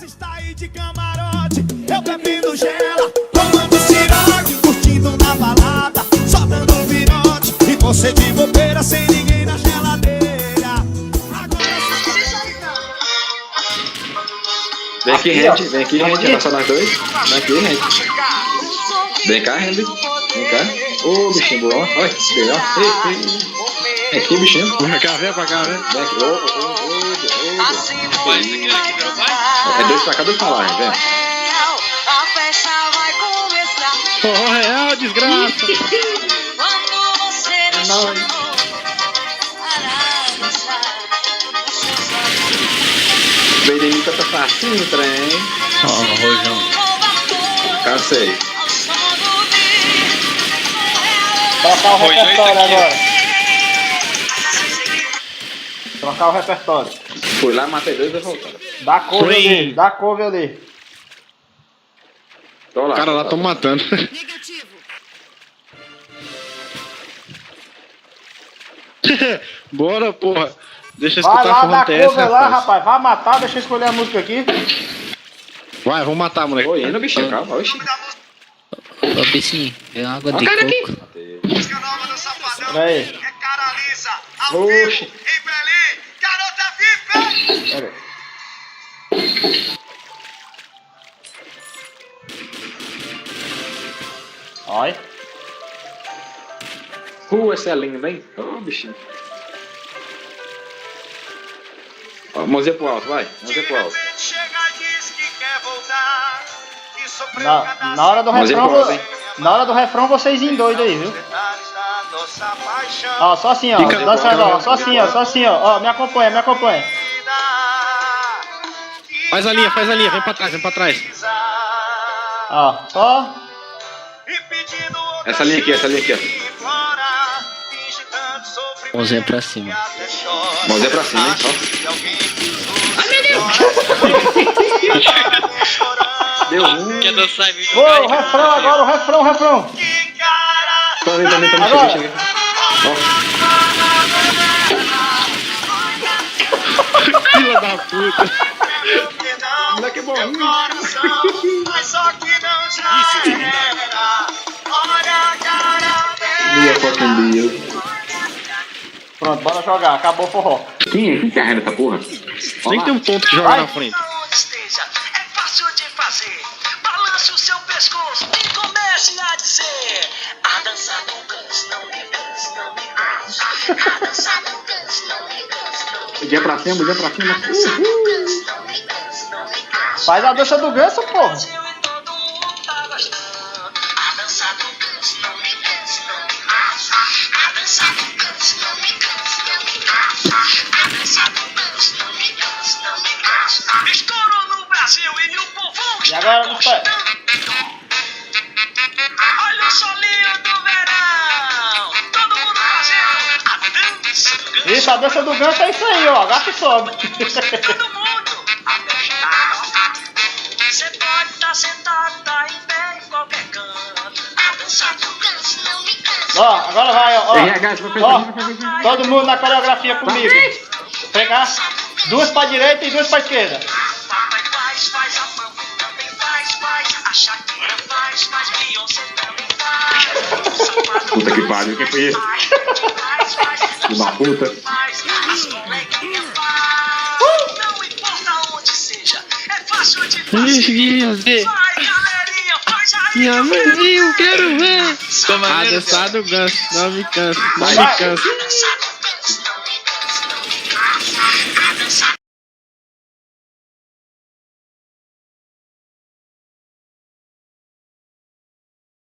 está aí de camarote, eu bebendo gela, tomando ciroque, curtindo na balada, só dando virote, e você de bobeira sem ninguém na geladeira. Agora Vem aqui, Randy. Vem aqui, Randy. Vai passar nós dois. Vem aqui, Randy. Vem cá, Randy. Vem cá. Ô, bichinho bom. Olha, veio, ó. Vem aqui, bichinho. Pra cá, vem. Vem aqui. É dois pra cá, dois pra lá, Randy. Vem. A festa vai começar. Forró real, desgraça. Quando você me chamou para dançar, os seus olhos Beirica tá facinho, trem. Ó, Rojão. Cansei. ao som do beat. Trocar o Foi dois repertório aqui, agora. Trocar o repertório. Fui lá, matei dois e voltar. Dá couve Free. ali, dá couve ali. Tô lá. O cara lá tão matando. Bora, porra. Deixa eu Vai escutar lá, o que dá acontece, couve lá, rapaz. rapaz. Vai matar, deixa eu escolher a música aqui. Vai, vamos matar, moleque. Oi, indo, bichinho, calma. Oxi. Ô, Piscinho, vem uma água de cara aqui. coco. música nova do Safadão Pera aí. é Cara Lisa, ao Oxi. vivo, em Belém, garota VIP! Pera aí. Olha. Essa é linda, hein? Ô, bichinho. Ó, mãozinha pro alto, vai. Mãozinha pro alto. Chega e diz que quer voltar, que sofreu Na hora do Mas é refrão, igual, hein? na hora do refrão vocês em doido aí, viu? detalhes da nossa paixão. Ó, só assim, ó. Fica- Dança agora, só assim, ó. Só assim, ó. Ó, me acompanha, me acompanha. Faz a linha, vem pra trás, vem pra trás. Ó, só. Essa linha aqui, ó. Mãozinha pra cima. Mãozinha pra cima, hein? Ó. Deu um. Quer dançar em mim? Ô, o refrão agora, o refrão. Tô ali, Agora. chega. Filha da puta. Moleque é bom. Mas só que não exagera. Olha a cara Minha dela. fucking Deus. Pronto, bora jogar. Acabou o forró. Quem carrega essa porra? Nem tem um tonto que joga Vai. na frente. Onde esteja, é fácil de fazer. Balance o seu pescoço e comece a dizer: a dança do ganso, não me canse, não me canse. A dança do ganso, não me canse, não me Dia pra cima. canse. A dança do ganso, não me canse, não me canse. Faz a dança do ganso, porra. Brasil e todo mundo tá gostando. A dança do ganso, não me canse, não me canse. A dança do ganso, não me canse, não me canse. A dança do ganso, não me canse, não me canse. Estourou no Brasil e o povo E está agora, não foi? gostando. Olha o solinho do verão. Todo mundo fazendo a dança do ganso. Isso, a dança do ganso é isso aí, ó. Agacha e sobe. Todo mundo até está. Você pode estar sentado, tá em pé em qualquer canto. A dança do ganso não me cansa. Ó, agora vai, ó. RH, vai Ó, todo mundo na coreografia comigo. Pegar duas pra direita e duas pra esquerda. Papai faz, a mamãe também faz. A Shakira faz, Beyoncé também faz. Puta que pariu, quem foi esse? Filho da puta. Faz, as coleguinhas faz. Não importa onde seja, é fácil de fazer. Vai, galerinha, faz aí. Minha mãe, eu quero ver. Toma A mesmo. dança do ganso, não me canso, não Vai. me canso. A dança do ganso não me cansa, não me cansa. A dança